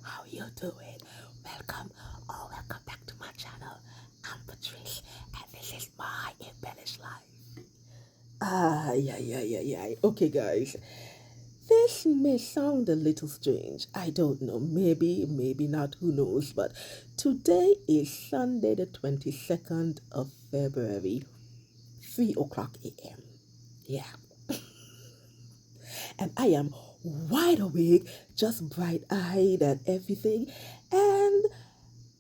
How you doing? Welcome back to my channel. I'm Patrice, and this is my embellished life. Yeah. Okay, guys. This may sound a little strange. I don't know. Maybe not. Who knows? But today is Sunday, the 22nd of February, 3 o'clock a.m. Yeah. And I am wide awake, just bright eyed and everything. And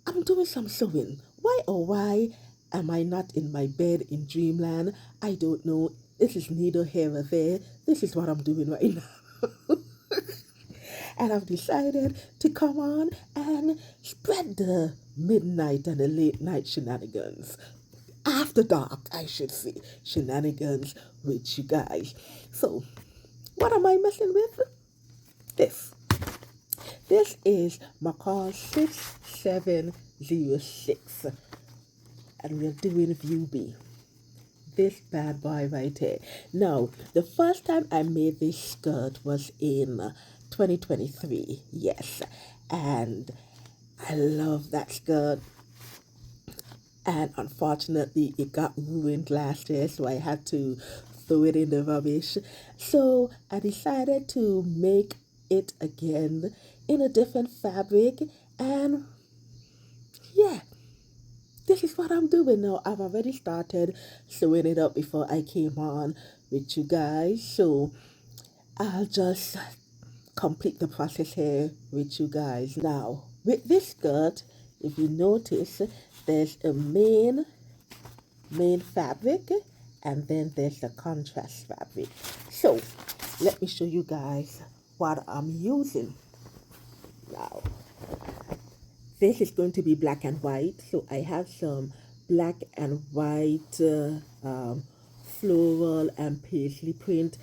I'm doing some sewing. Why am I not in my bed in dreamland? I don't know. This is neither here or there. This is what I'm doing right now. And I've decided to come on and spread the midnight and the late night shenanigans. After dark, I should say, shenanigans with you guys. So, what am I messing with? This. This is McCall 6706, and we're doing View B. This bad boy right here. Now, the first time I made this skirt was in 2023, yes, and I love that skirt. And unfortunately, it got ruined last year, so I had to throw it in the rubbish. So I decided to make it again in a different fabric, and yeah, this is what I'm doing now. I've already started sewing it up before I came on with you guys, so I'll just complete the process here with you guys. Now, with this skirt, if you notice, there's a main fabric, and then there's the contrast fabric. So let me show you guys what I'm using now. This is going to be black and white, so I have some black and white floral and paisley print.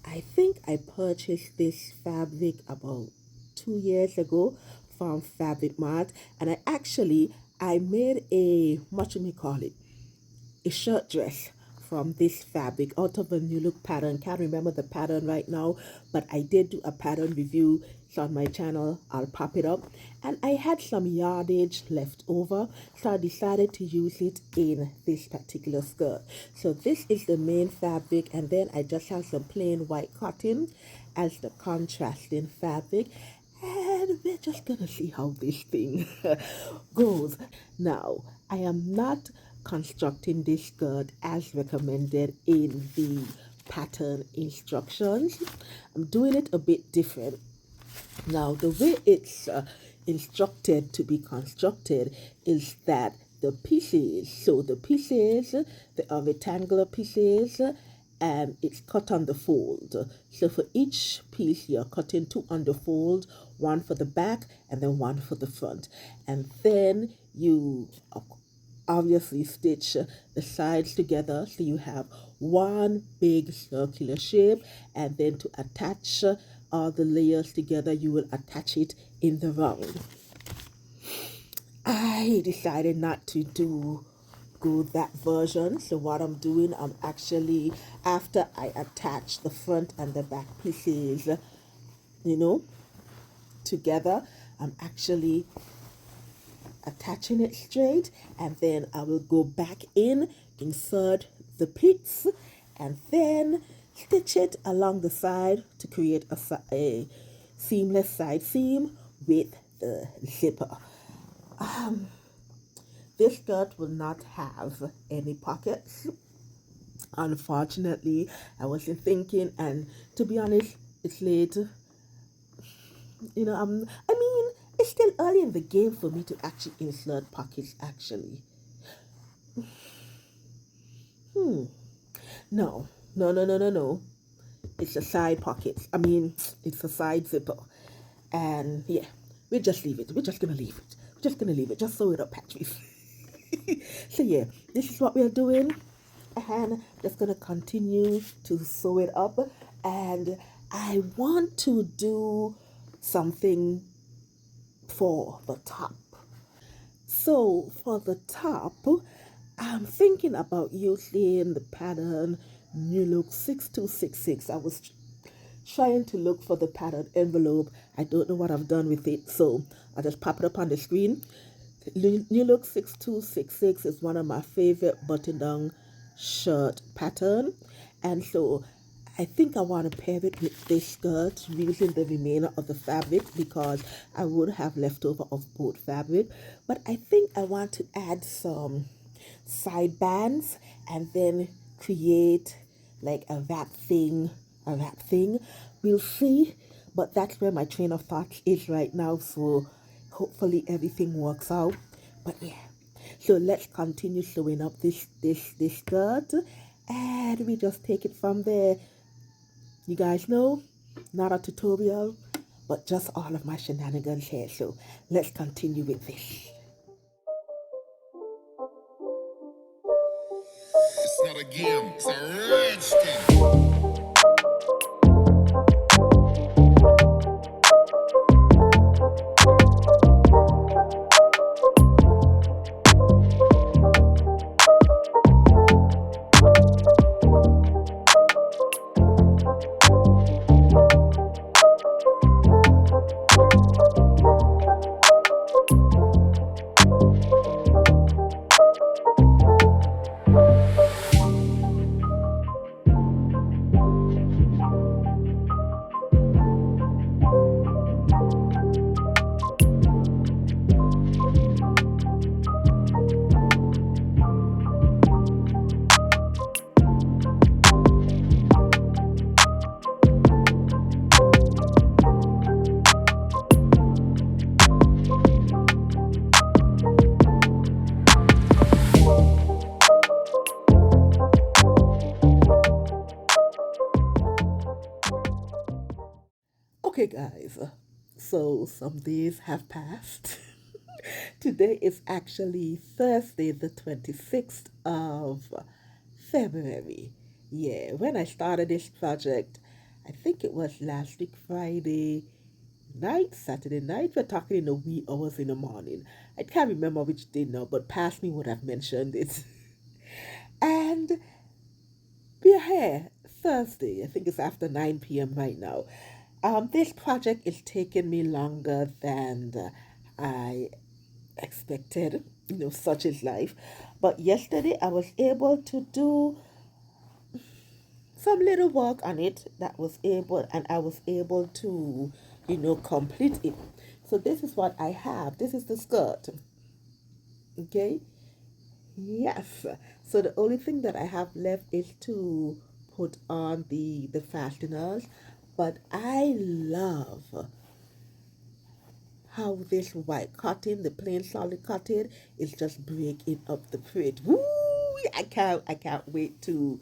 I think I purchased this fabric about 2 years ago from Fabric Mart, and I made a, what should we call it, a shirt dress from this fabric out of a new look pattern. Can't remember the pattern right now, but I did do a pattern review. It's on my channel. I'll pop it up. And I had some yardage left over, so I decided to use it in this particular skirt. So this is the main fabric, and then I just have some plain white cotton as the contrasting fabric. And we're just gonna see how this thing goes. Now, I am not constructing this skirt as recommended in the pattern instructions. I'm doing it a bit different. Now, the way it's instructed to be constructed is that the pieces, they are rectangular pieces, and it's cut on the fold. So for each piece, you're cutting two on the fold, one for the back and then one for the front. And then you obviously stitch the sides together, so you have one big circular shape, and then to attach all the layers together, you will attach it in the round. I decided not to go that version, so what I'm doing, I'm actually, after I attach the front and the back pieces, together, I'm actually attaching it straight, and then I will go back in, insert the pleats, and then stitch it along the side to create a seamless side seam with the zipper. This skirt will not have any pockets. Unfortunately, I wasn't thinking, and to be honest, it's late. It's still early in the game for me to actually insert pockets, actually. No. It's a side pocket. It's a side zipper. And yeah, we'll just leave it. We're just going to leave it. Just sew it up, Patrick. So yeah, this is what we're doing. And just going to continue to sew it up. And I want to do something for the top. So for the top, I'm thinking about using the pattern New Look 6266. I was trying to look for the pattern envelope. I don't know what I've done with it, so I'll just pop it up on the screen. New Look 6266 is one of my favorite button-down shirt pattern, and so I think I want to pair it with this skirt using the remainder of the fabric because I would have leftover of both fabric, but I think I want to add some side bands and then create like a wrap thing. We'll see, but that's where my train of thought is right now, so hopefully everything works out. But yeah, so let's continue sewing up this skirt, and we just take it from there. You guys know, not a tutorial, but just all of my shenanigans here. So let's continue with this. It's not a game, it's a rich thing. Okay, guys, so some days have passed. Today is actually Thursday, the 26th of February. Yeah, when I started this project, I think it was last week, Friday night, Saturday night. We're talking in the wee hours in the morning. I can't remember which day now, but past me would have mentioned it. And we're here Thursday. I think it's after 9 p.m. right now. This project is taking me longer than I expected. You know, such is life. But yesterday I was able to do some little work on it and I was able to, complete it. So this is what I have. This is the skirt. Okay. Yes. So the only thing that I have left is to put on the fasteners. But I love how this white cotton, the plain solid cotton, is just breaking up the print. Woo! I can't wait to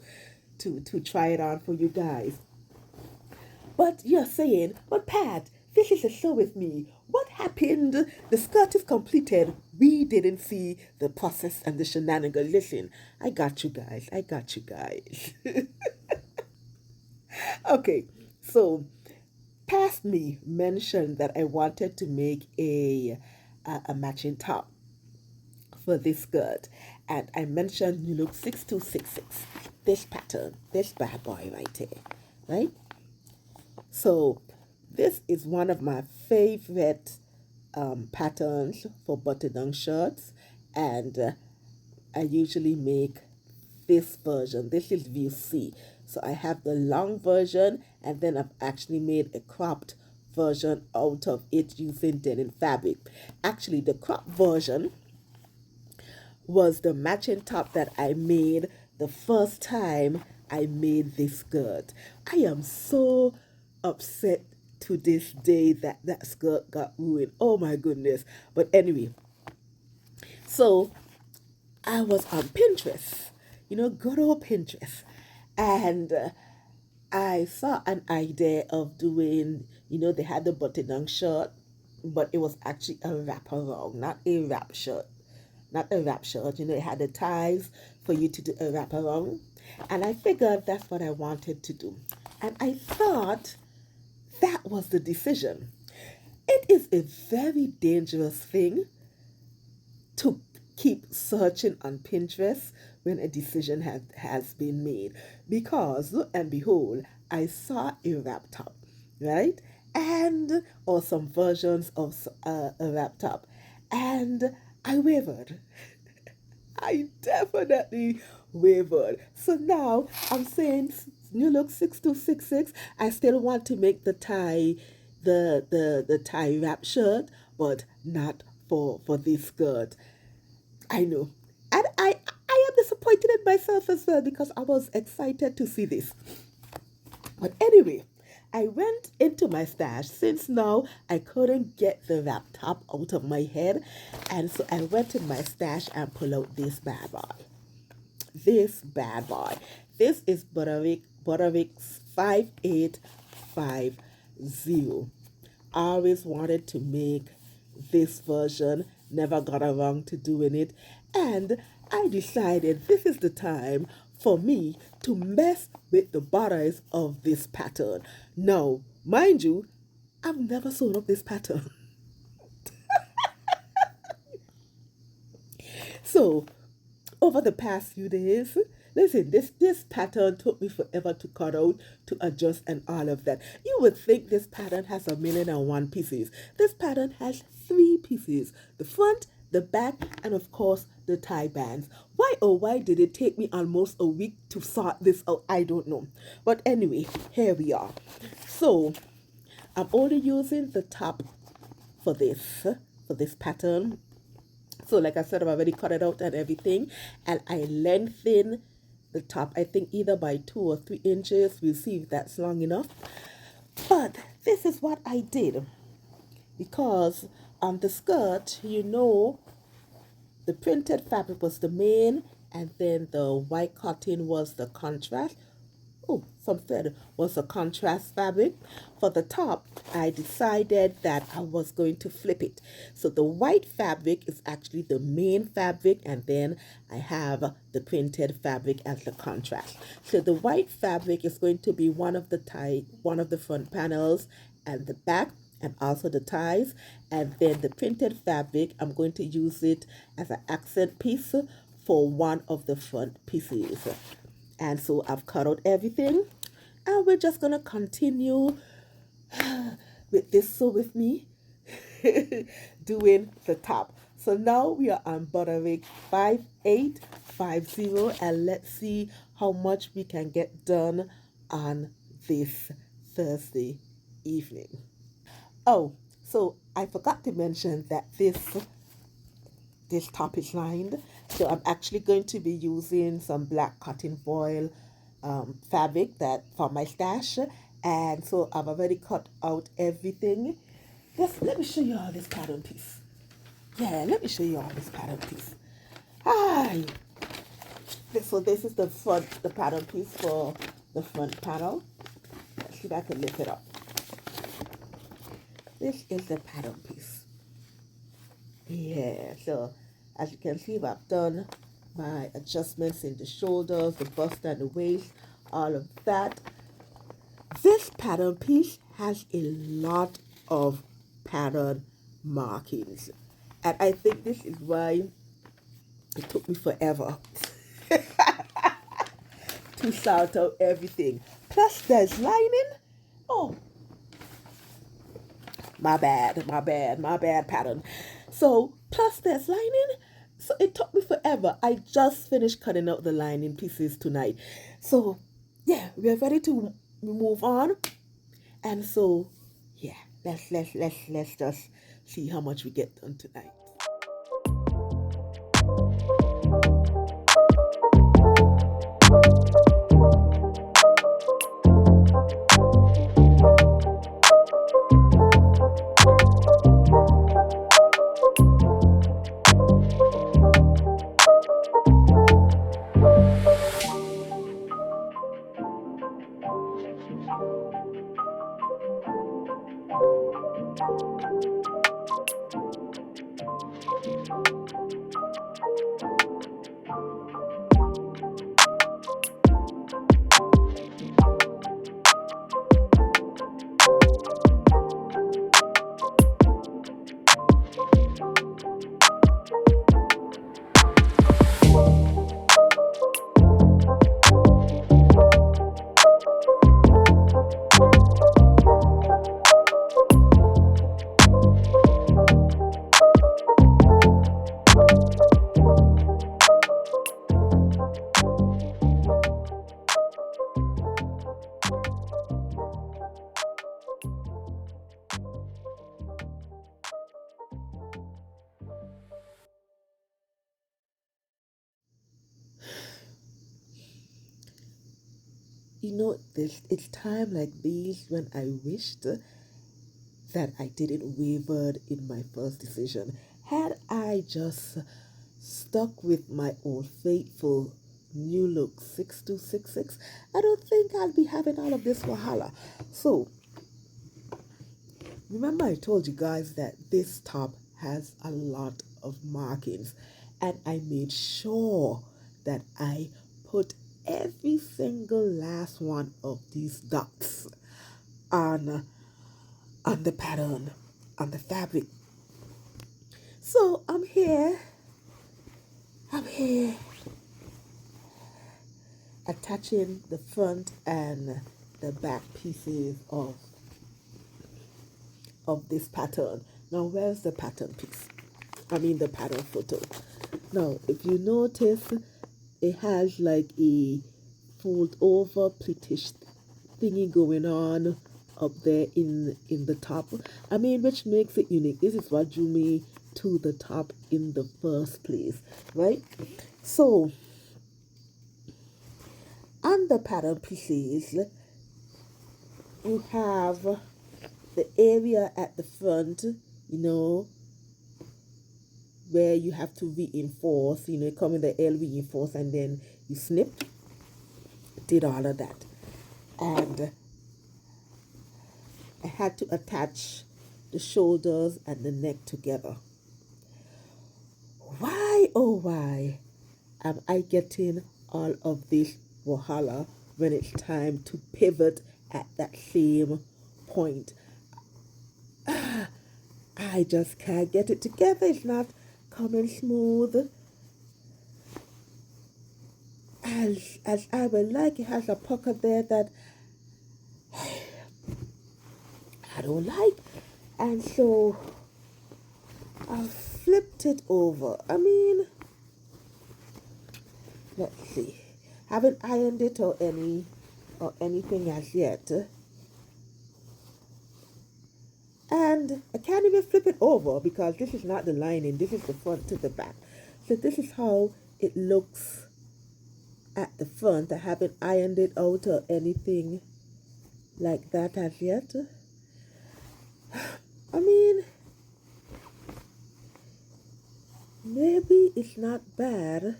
try it on for you guys. But you're saying, but Pat, this is a show with me. What happened? The skirt is completed. We didn't see the process and the shenanigans. Listen, I got you guys. I got you guys. Okay, so past me mentioned that I wanted to make a matching top for this skirt, and I mentioned 6266, this pattern, this bad boy right here, right? So this is one of my favorite patterns for button-down shirts, and I usually make this version. This is view C. So I have the long version, and then I've actually made a cropped version out of it using denim fabric. Actually, the cropped version was the matching top that I made the first time I made this skirt. I am so upset to this day that that skirt got ruined. Oh my goodness. But anyway, so I was on Pinterest, good old Pinterest. And I saw an idea of doing, they had the button down shirt, but it was actually a wraparound, not a wrap shirt. Not a wrap shirt, it had the ties for you to do a wraparound. And I figured that's what I wanted to do. And I thought that was the decision. It is a very dangerous thing to keep searching on Pinterest when a decision has been made. Because, lo and behold, I saw a wrap top, right? And or some versions of a wrap top, and I wavered. I definitely wavered. So now I'm saying new look 6266. I still want to make the tie, the tie wrap shirt, but not for this skirt. I know. And I am disappointed in myself as well because I was excited to see this. But anyway, I went into my stash since now I couldn't get the wrap top out of my head. And so I went in my stash and pulled out this bad boy. This bad boy. This is Butterick's 5850. I always wanted to make this version, never got around to doing it, and I decided this is the time for me to mess with the borders of this pattern. Now, mind you, I've never sewn up this pattern. So, over the past few days, listen, this pattern took me forever to cut out, to adjust, and all of that. You would think this pattern has 1,000,001 pieces. This pattern has 3 pieces: the front, the back, and of course the tie bands. Why, oh why did it take me almost a week to sort this out? I don't know. But anyway, here we are. So I'm only using the top for this pattern. So like I said, I've already cut it out and everything, and I lengthen the top, I think either by 2 or 3 inches. We'll see if that's long enough. But this is what I did, because on the skirt, the printed fabric was the main, and then the white cotton was the contrast. Oh, some thread was a contrast fabric. For the top, I decided that I was going to flip it. So the white fabric is actually the main fabric, and then I have the printed fabric as the contrast. So the white fabric is going to be one of the front panels and the back, and also the ties. And then the printed fabric, I'm going to use it as an accent piece for one of the front pieces. And so I've cut out everything, and we're just gonna continue with this. So with me doing the top. So now we are on Butterick 5850, and let's see how much we can get done on this Thursday evening. Oh, so I forgot to mention that this top is lined. So I'm actually going to be using some black cotton foil fabric that for my stash. And so I've already cut out everything. Let me show you all this pattern piece. Yeah, let me show you all this pattern piece. Hi. So this is the pattern piece for the front panel. Let's see if I can lift it up. This is the pattern piece. Yeah, so as you can see, I've done my adjustments in the shoulders, the bust and the waist, all of that. This pattern piece has a lot of pattern markings, and I think this is why it took me forever to sort out everything. Plus there's lining. Oh, my bad pattern. So plus there's lining. So it took me forever. I just finished cutting out the lining pieces tonight. So yeah, we're ready to move on. And so yeah, let's just see how much we get done tonight. it's time like these when I wished that I didn't waver in my first decision. Had I just stuck with my old faithful new look 6266, I don't think I'll be having all of this wahala. So, remember I told you guys that this top has a lot of markings, and I made sure that I put every single last one of these dots on the pattern, on the fabric. So I'm here attaching the front and the back pieces of this pattern. Now where's the pattern piece? I mean the pattern photo. Now if you notice, it has like a fold over pleatish thingy going on up there in the top. I mean, which makes it unique. This is what drew me to the top in the first place, right? So on the pattern pieces, you have the area at the front, where you have to reinforce, come in the L reinforce, and then you snip, did all of that. And I had to attach the shoulders and the neck together. Why, oh why, am I getting all of this wahala when it's time to pivot at that same point? I just can't get it together. It's not coming smooth as I would like. It has a pucker there that I don't like. And so I flipped it over. I mean, let's see. Haven't ironed it or anything as yet. And I can't even flip it over because this is not the lining. This is the front to the back. So this is how it looks at the front. I haven't ironed it out or anything like that as yet. I mean, maybe it's not bad.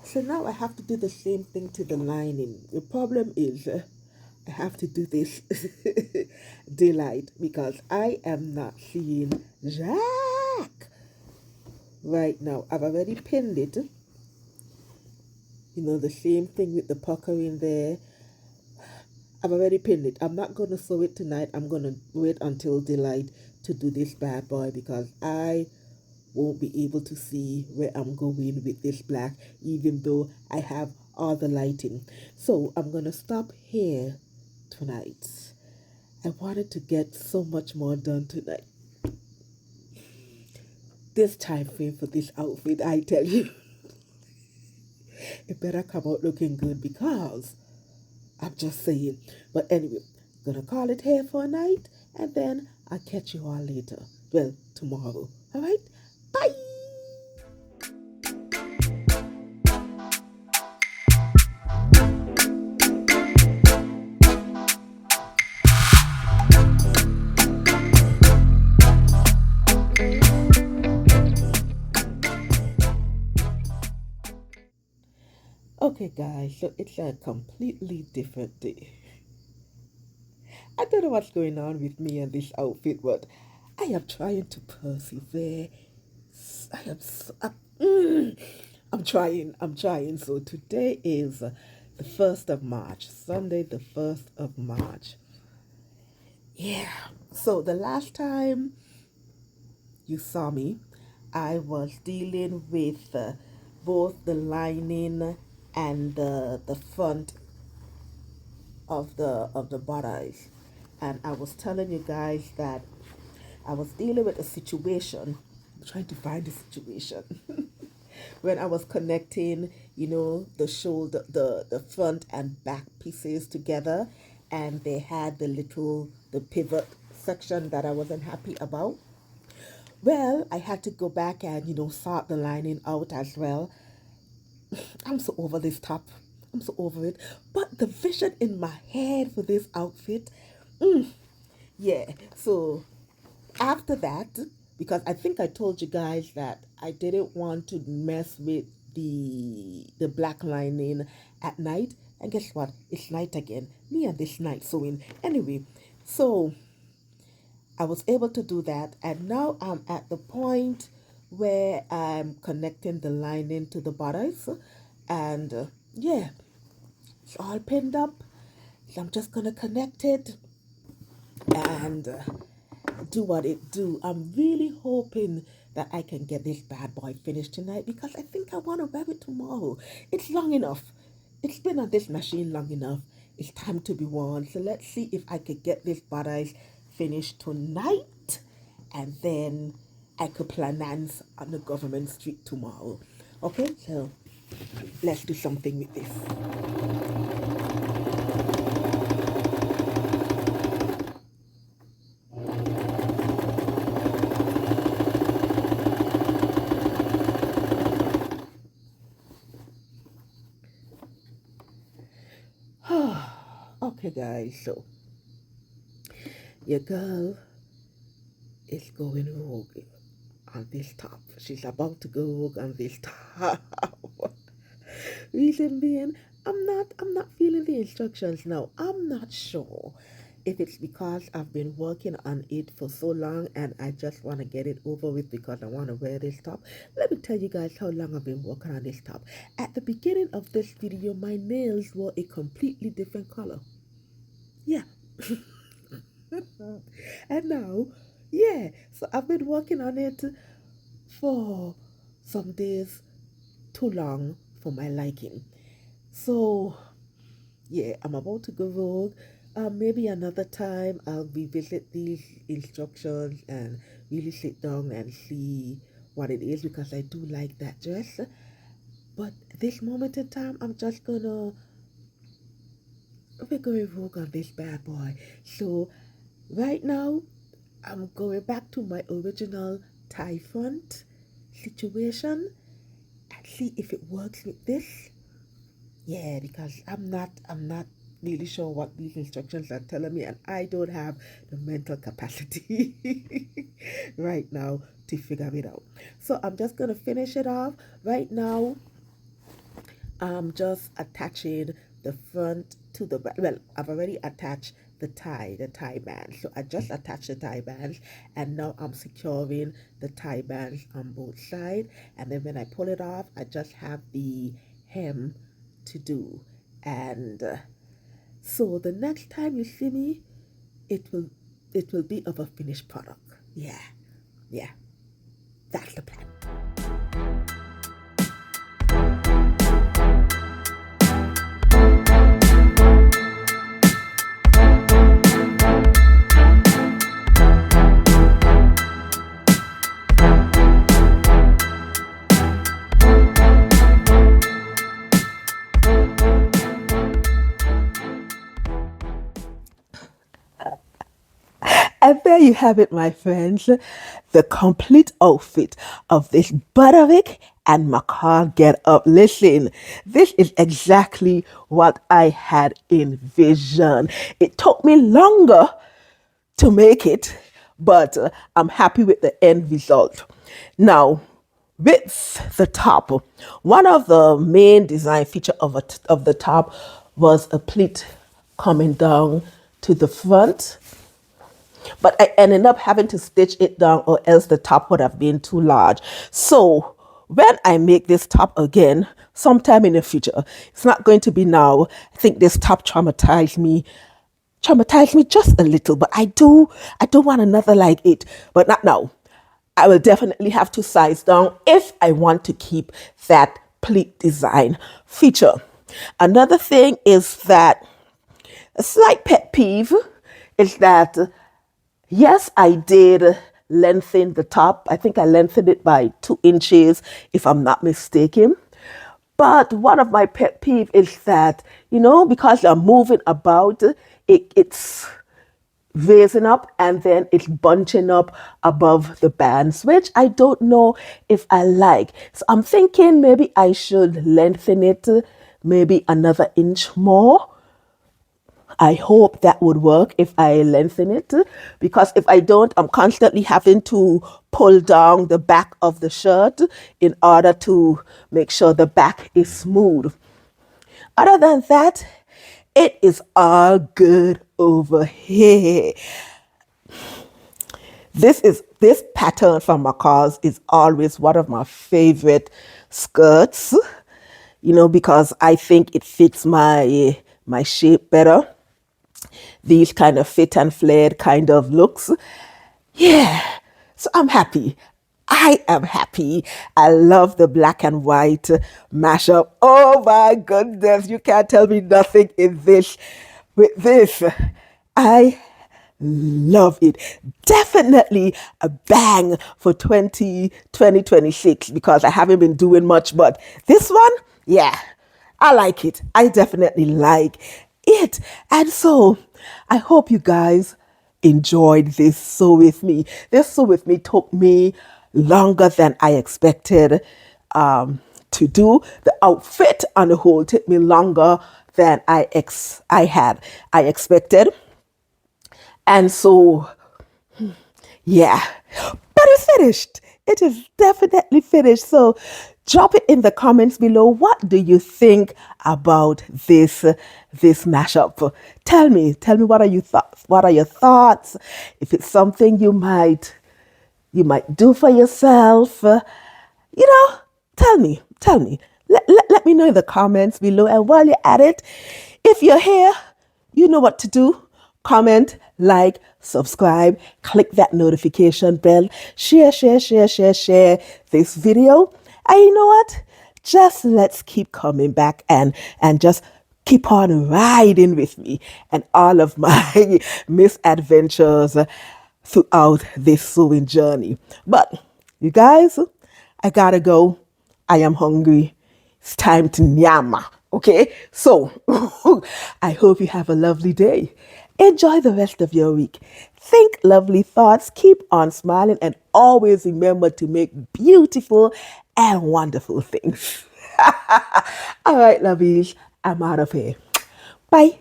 So now I have to do the same thing to the lining. The problem is I have to do this daylight because I am not seeing jack right now. I've already pinned it. The same thing with the pucker in there. I've already pinned it. I'm not going to sew it tonight. I'm going to wait until daylight to do this bad boy because I won't be able to see where I'm going with this black, even though I have all the lighting. So I'm going to stop here tonight. I wanted to get so much more done tonight. This time frame for this outfit, I tell you, it better come out looking good because I'm just saying. But anyway, I'm gonna call it here for a night and then I'll catch you all later. Well, tomorrow. All right? Bye! Okay, guys, so it's a completely different day. I don't know what's going on with me and this outfit, but I am trying to persevere. I am. I'm trying. So today is the 1st of March, Sunday, the 1st of March. Yeah. So the last time you saw me, I was dealing with both the lining and the front of the bodice, and I was telling you guys that I was dealing with a situation. I'm trying to find the situation when I was connecting, the shoulder, the front and back pieces together, and they had the pivot section that I wasn't happy about. Well, I had to go back and sort the lining out as well. I'm so over this top. I'm so over it. But the vision in my head for this outfit, yeah. So after that, because I think I told you guys that I didn't want to mess with the black lining at night. And guess what? It's night again. Me and this night sewing. Anyway, so I was able to do that, and now I'm at the point where I'm connecting the lining to the bodice, and yeah, it's all pinned up. So I'm just gonna connect it and do what it do. I'm really hoping that I can get this bad boy finished tonight because I think I want to wear it tomorrow. It's long enough. It's been on this machine long enough. It's time to be worn. So let's see if I could get this bodice finished tonight, and then I could planance on the government street tomorrow. Okay, so let's do something with this. Okay, guys, so your girl is going rogue on this top. She's about to go rogue on this top. Reason being, I'm not feeling the instructions now. I'm not sure if it's because I've been working on it for so long and I just want to get it over with because I want to wear this top. Let me tell you guys how long I've been working on this top. At the beginning of this video, my nails were a completely different color. Yeah. And now, yeah, so I've been working on it for some days too long for my liking. So, yeah, I'm about to go rogue. Maybe another time I'll revisit these instructions and really sit down and see what it is because I do like that dress. But this moment in time, I'm just gonna we're going rogue on this bad boy. So right now, I'm going back to my original tie front situation and see if it works with this. Yeah, because I'm not really sure what these instructions are telling me, and I don't have the mental capacity right now to figure it out. So I'm just gonna finish it off. Right now, I'm just attaching the front to the back. Well, I've already attached the tie band. So I just attached the tie bands, and now I'm securing the tie bands on both sides. And then when I pull it off, I just have the hem to do. And so the next time you see me, it will it will be of a finished product. Yeah, yeah, that's the plan. And there you have it, my friends. The complete outfit of this Butterick and McCall get up. Listen, this is exactly what I had envisioned. It took me longer to make it, but I'm happy with the end result. Now, with the top, one of the main design feature of the top was a pleat coming down to the front, but I ended up having to stitch it down or else the top would have been too large. So when I make this top again sometime in the future, it's not going to be now. I think this top traumatized me just a little, but I do want another like it, but not now. I will definitely have to size down if I want to keep that pleat design feature. Another thing is that a slight pet peeve is that yes, I did lengthen the top. I think I lengthened it by 2 inches, if I'm not mistaken. But one of my pet peeves is that, because I'm moving about, it's raising up and then it's bunching up above the bands, which I don't know if I like. So I'm thinking maybe I should lengthen it maybe another inch more. I hope that would work if I lengthen it, because if I don't, I'm constantly having to pull down the back of the shirt in order to make sure the back is smooth. Other than that, it is all good over here. This pattern from McCall's is always one of my favorite skirts, because I think it fits my shape better. These kind of fit and flared kind of looks. Yeah, so I'm happy. I am happy. I love the black and white mashup. Oh my goodness, you can't tell me nothing in this. With this, I love it. Definitely a bang for 2026 because I haven't been doing much, but this one, yeah, I like it. I definitely like it. And so I hope you guys enjoyed this sew with me. This sew with me took me longer than I expected to do. The outfit on the whole took me longer than I expected. And so, yeah, but it's finished. It is definitely finished. So drop it in the comments below. What do you think about this mashup? Tell me what are your thoughts? What are your thoughts? If it's something you might do for yourself, tell me. Let me know in the comments below. And while you're at it, if you're here, you know what to do. Comment, like, subscribe, click that notification bell, share this video. And you know what? Just let's keep coming back and just keep on riding with me and all of my misadventures throughout this sewing journey. But you guys, I gotta go. I am hungry. It's time to nyama. Okay? So, I hope you have a lovely day. Enjoy the rest of your week. Think lovely thoughts, keep on smiling, and always remember to make beautiful and wonderful things. All right, lovies, I'm out of here. Bye.